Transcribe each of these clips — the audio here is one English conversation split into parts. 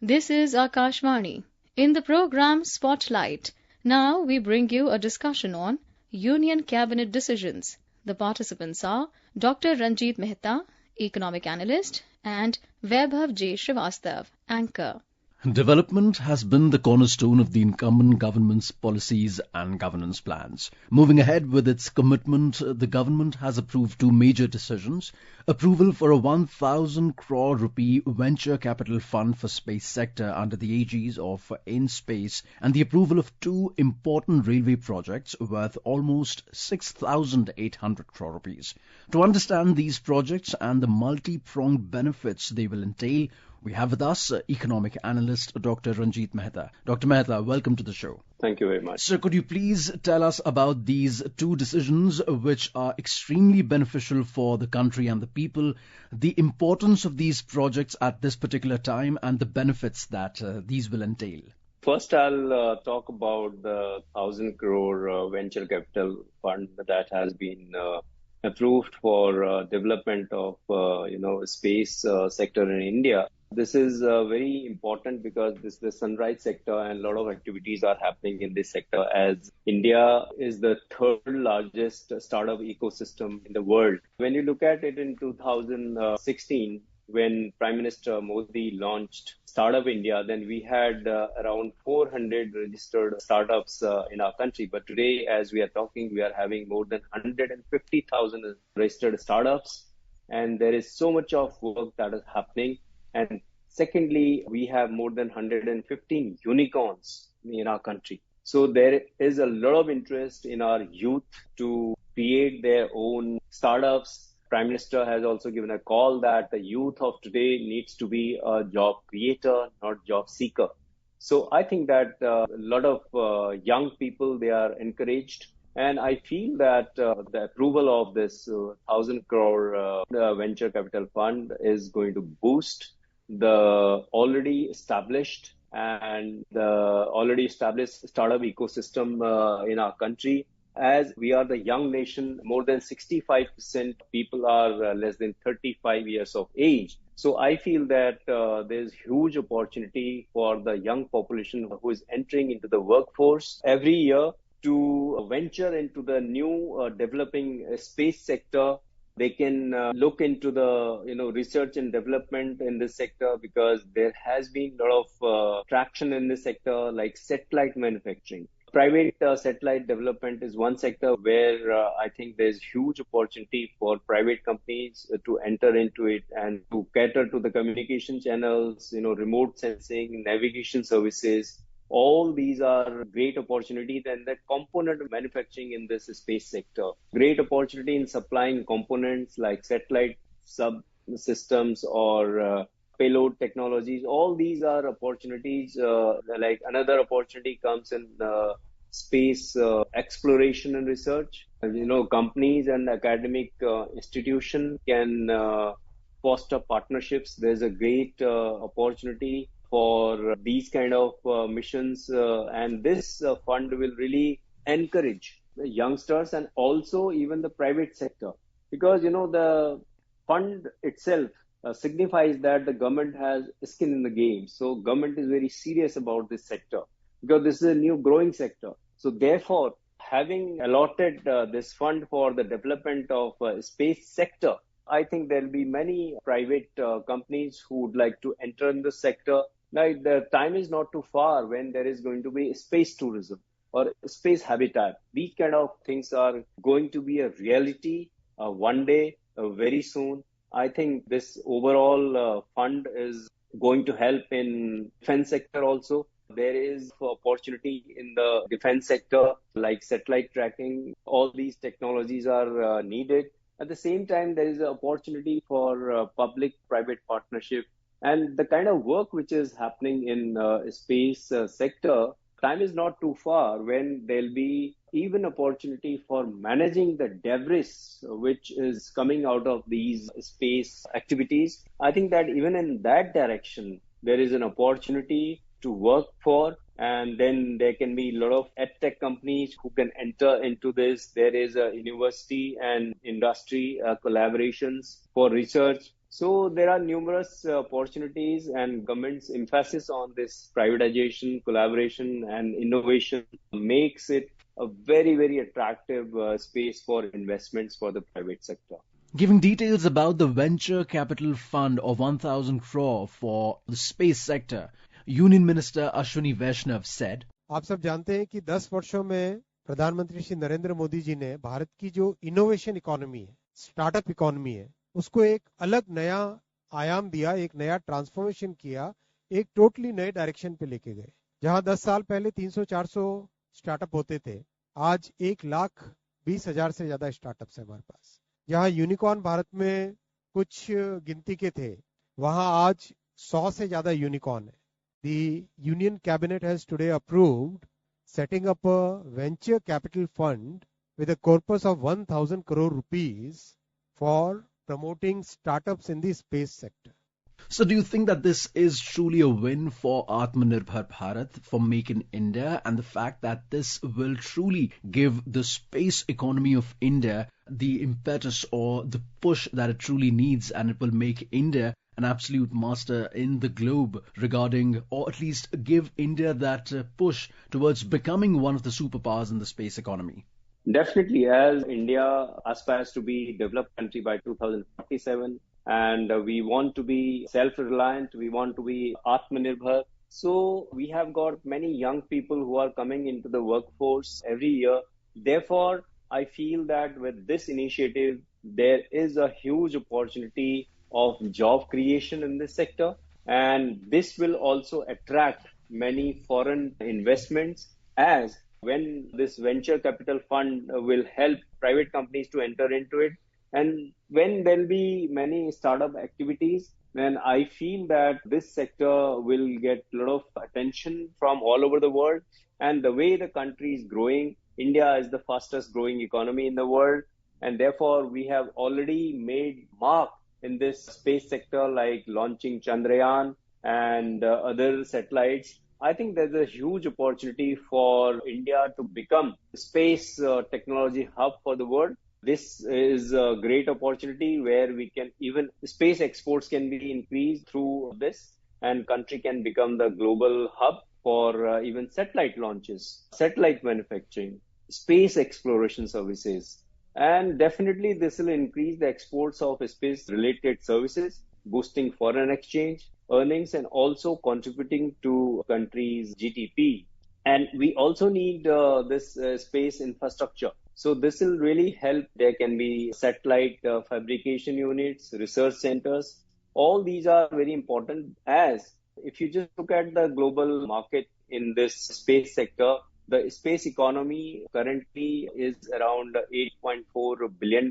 This is Akashvani. In the program Spotlight, now we bring you a discussion on Union Cabinet decisions. The participants are Dr. Ranjeet Mehta, Economic Analyst, and Vaibhav J. Srivastava, Anchor. Development has been the cornerstone of the incumbent government's policies and governance plans. Moving ahead with its commitment, the government has approved two major decisions: approval for a 1,000 crore rupee venture capital fund for space sector under the aegis of InSpace, and the approval of two important railway projects worth almost 6,800 crore rupees. To understand these projects and the multi-pronged benefits they will entail, we have with us economic analyst Dr. Ranjeet Mehta. Dr. Mehta, welcome to the show. Thank you very much. Sir, could you please tell us about these two decisions which are extremely beneficial for the country and the people, the importance of these projects at this particular time, and the benefits that these will entail? First, I'll talk about the 1,000 crore venture capital fund that has been approved for development of space sector in India. This is very important because this is the sunrise sector and a lot of activities are happening in this sector, as India is the third largest startup ecosystem in the world. When you look at it in 2016, when Prime Minister Modi launched Startup India, then we had around 400 registered startups in our country. But today, as we are talking, we are having more than 150,000 registered startups. And there is so much of work that is happening. And secondly, we have more than 115 unicorns in our country. So there is a lot of interest in our youth to create their own startups. Prime Minister has also given a call that the youth of today needs to be a job creator, not job seeker. So I think that a lot of young people, they are encouraged. And I feel that the approval of this 1,000 crore venture capital fund is going to boost the already established startup ecosystem in our country. As we are the young nation, more than 65% people are less than 35 years of age. So I feel that there's huge opportunity for the young population who is entering into the workforce every year to venture into the new developing space sector. They can look into the research and development in this sector, because there has been a lot of traction in this sector, like satellite manufacturing. Private satellite development is one sector where I think there's huge opportunity for private companies to enter into it and to cater to the communication channels, remote sensing, navigation services. All these are great opportunities, and that component manufacturing in this space sector. Great opportunity in supplying components like satellite subsystems or payload technologies. All these are opportunities. Like another opportunity comes in space exploration and research. Companies and academic institution can foster partnerships. There's a great opportunity for these kind of missions, and this fund will really encourage the youngsters and also even the private sector, because the fund itself signifies that the government has skin in the game. So government is very serious about this sector, because this is a new growing sector. So therefore, having allotted this fund for the development of space sector, I think there will be many private companies who would like to enter in the sector. Now, the time is not too far when there is going to be space tourism or space habitat. These kind of things are going to be a reality one day, very soon. I think this overall fund is going to help in defense sector also. There is opportunity in the defense sector, like satellite tracking. All these technologies are needed. At the same time, there is an opportunity for public-private partnership. And the kind of work which is happening in space sector, time is not too far when there'll be even opportunity for managing the debris which is coming out of these space activities. I think that even in that direction, there is an opportunity to work for. And then there can be a lot of edtech companies who can enter into this. There is a university and industry collaborations for research. So there are numerous opportunities, and government's emphasis on this privatization, collaboration, and innovation makes it a very, very attractive space for investments for the private sector. Giving details about the venture capital fund of 1,000 crore for the space sector, Union Minister Ashwini Vaishnav said, आप सब जानते हैं कि 10 वर्षों में प्रधानमंत्री श्री नरेंद्र मोदी जी ने भारत की जो इनोवेशन इकोनॉमी है, स्टार्टअप इकोनॉमी है, उसको एक अलग नया आयाम दिया, एक नया ट्रांसफॉर्मेशन किया, एक टोटली नए डायरेक्शन पे लेके गए। जहां 10 साल पहले 300-400 स्टार्टअप होते थे, आज 1,20,000 से ज्यादा स्टार्टअप्स है हमारे पास। जहां यूनिकॉर्न भारत में कुछ गिनती के थे, वहां आज 100 से ज्यादा यूनिकॉर्न है। The Union Cabinet has today approved setting up a venture capital fund with a corpus of 1,000 crore rupees for promoting startups in the space sector. So do you think that this is truly a win for Atmanirbhar Bharat, for Make in India, and the fact that this will truly give the space economy of India the impetus or the push that it truly needs, and it will make India an absolute master in the globe regarding, or at least give India that push towards becoming one of the superpowers in the space economy? Definitely, as India aspires to be a developed country by 2047, and we want to be self-reliant, we want to be Atmanirbhar. So we have got many young people who are coming into the workforce every year. Therefore, I feel that with this initiative, there is a huge opportunity of job creation in this sector, and this will also attract many foreign investments, as when this venture capital fund will help private companies to enter into it, and when there'll be many startup activities, then I feel that this sector will get a lot of attention from all over the world. And the way the country is growing, India is the fastest growing economy in the world, and therefore we have already made mark in this space sector, like launching Chandrayaan and other satellites. I think there's a huge opportunity for India to become a space technology hub for the world. This is a great opportunity where we can even space exports can be increased through this, and country can become the global hub for even satellite launches, satellite manufacturing, space exploration services. And definitely this will increase the exports of space-related services, boosting foreign exchange, earnings, and also contributing to country's GDP. And we also need this space infrastructure. So this will really help. There can be satellite fabrication units, research centers. All these are very important, as if you just look at the global market in this space sector, the space economy currently is around $8.4 billion,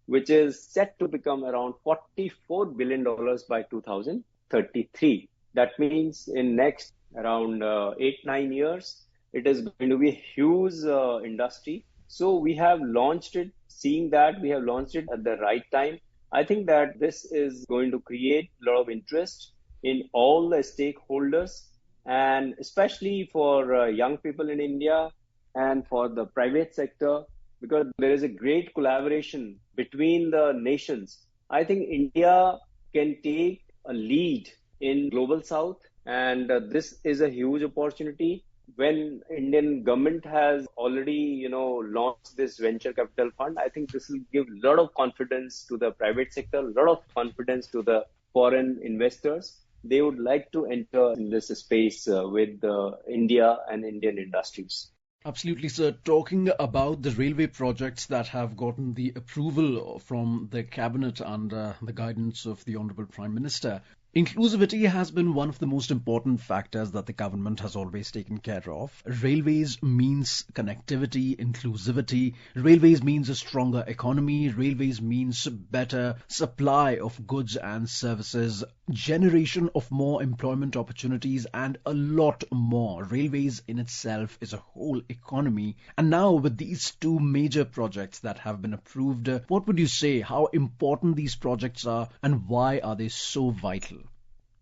which is set to become around $44 billion by 2033. That means in next around 8-9 years, it is going to be a huge industry. So we have launched it, seeing that we have launched it at the right time. I think that this is going to create a lot of interest in all the stakeholders, and especially for young people in India and for the private sector, because there is a great collaboration between the nations. I think India can take a lead in Global South, and this is a huge opportunity. When Indian government has already, launched this venture capital fund, I think this will give a lot of confidence to the private sector, a lot of confidence to the foreign investors. They would like to enter in this space with India and Indian industries. Absolutely, sir. Talking about the railway projects that have gotten the approval from the cabinet under the guidance of the Honorable Prime Minister, inclusivity has been one of the most important factors that the government has always taken care of. Railways means connectivity, inclusivity. Railways means a stronger economy. Railways means better supply of goods and services, generation of more employment opportunities, and a lot more. Railways in itself is a whole economy. And now with these two major projects that have been approved, what would you say how important these projects are and why are they so vital?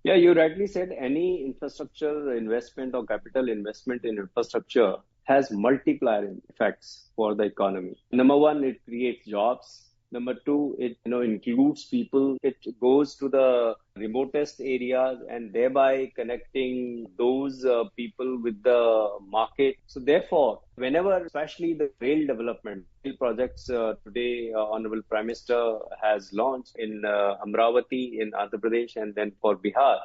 Yeah, you rightly said any infrastructure investment or capital investment in infrastructure has multiplier effects for the economy. Number one, it creates jobs. Number two, it includes people. It goes to the remotest areas and thereby connecting those people with the market. So therefore, whenever, especially the rail development, rail projects today, Honorable Prime Minister has launched in Amravati in Andhra Pradesh and then for Bihar.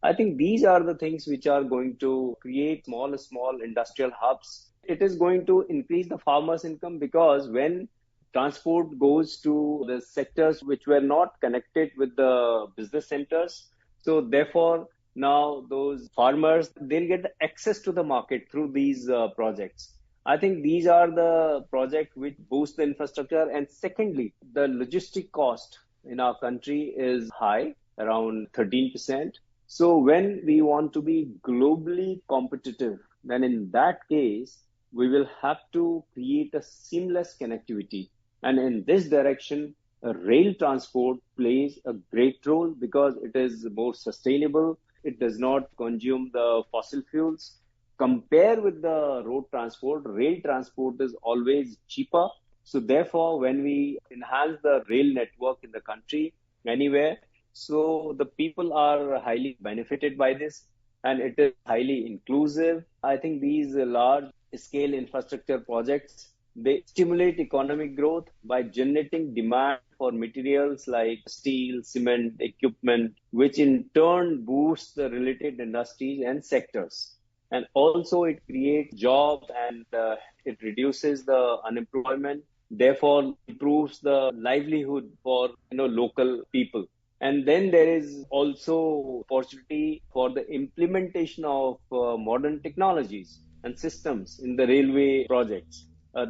I think these are the things which are going to create small industrial hubs. It is going to increase the farmers' income because when transport goes to the sectors which were not connected with the business centers, so therefore now those farmers, they'll get the access to the market through these projects. I think these are the projects which boost the infrastructure. And secondly, the logistic cost in our country is high, around 13%. So when we want to be globally competitive, then in that case, we will have to create a seamless connectivity. And in this direction, rail transport plays a great role because it is more sustainable. It does not consume the fossil fuels. Compare with the road transport, rail transport is always cheaper. So therefore, when we enhance the rail network in the country, anywhere, so the people are highly benefited by this and it is highly inclusive. I think these large scale infrastructure projects, they stimulate economic growth by generating demand for materials like steel, cement, equipment, which in turn boosts the related industries and sectors. And also it creates jobs and it reduces the unemployment, therefore improves the livelihood for local people. And then there is also opportunity for the implementation of modern technologies and systems in the railway projects.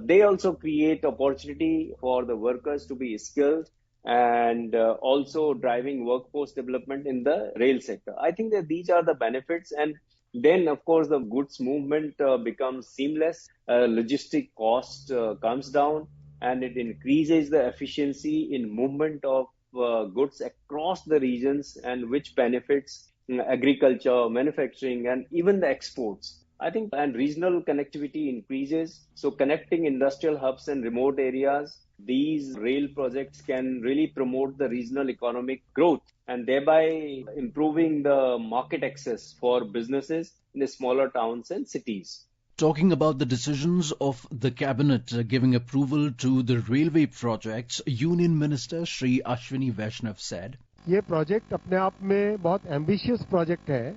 They also create opportunity for the workers to be skilled and also driving workforce development in the rail sector. I think that these are the benefits. And then, of course, the goods movement becomes seamless. Logistic cost comes down and it increases the efficiency in movement of goods across the regions and which benefits agriculture, manufacturing, and even the exports. I think and regional connectivity increases. So connecting industrial hubs and remote areas, these rail projects can really promote the regional economic growth and thereby improving the market access for businesses in the smaller towns and cities. Talking about the decisions of the cabinet giving approval to the railway projects, Union Minister Shri Ashwini Vaishnav said, ये project अपने आप में बहुत ambitious project है.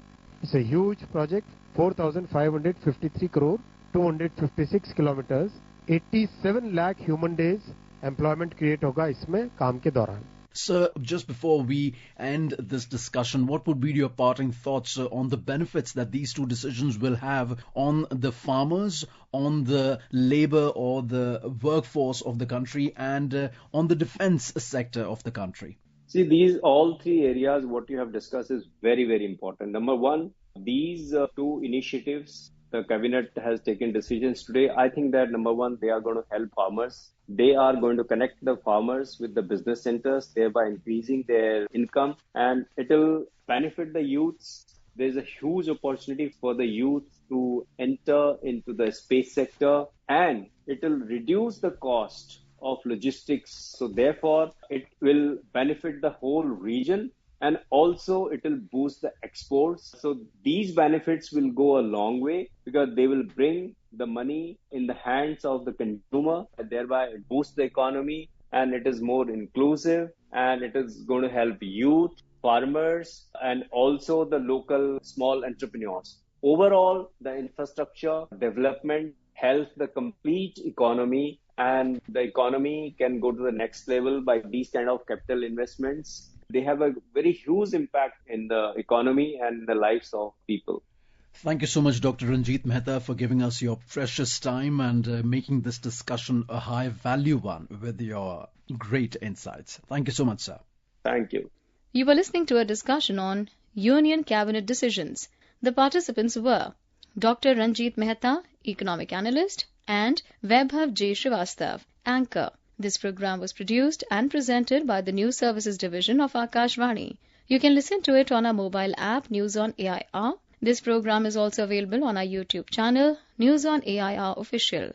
It's a huge project. 4,553 crore, 256 kilometers, 87 lakh human days employment create होगा इसमें काम के दौरान. Sir, just before we end this discussion, what would be your parting thoughts on the benefits that these two decisions will have on the farmers, on the labor or the workforce of the country, and on the defense sector of the country? See, these all three areas, what you have discussed is very, very important. Number one, these two initiatives, the cabinet has taken decisions today. I think that number one, they are going to help farmers. They are going to connect the farmers with the business centers, thereby increasing their income, and it will benefit the youths. There's a huge opportunity for the youth to enter into the space sector, and it will reduce the cost of logistics. So therefore, it will benefit the whole region. And also it will boost the exports. So these benefits will go a long way because they will bring the money in the hands of the consumer and thereby it boosts the economy and it is more inclusive and it is going to help youth, farmers and also the local small entrepreneurs. Overall, the infrastructure development helps the complete economy and the economy can go to the next level by these kind of capital investments. They have a very huge impact in the economy and the lives of people. Thank you so much, Dr. Ranjeet Mehta, for giving us your precious time and making this discussion a high-value one with your great insights. Thank you so much, sir. Thank you. You were listening to a discussion on Union Cabinet decisions. The participants were Dr. Ranjeet Mehta, Economic Analyst, and Vaibhav J. Srivastava, Anchor. This program was produced and presented by the News Services Division of Akashvani. You can listen to it on our mobile app, News on AIR. This program is also available on our YouTube channel, News on AIR Official.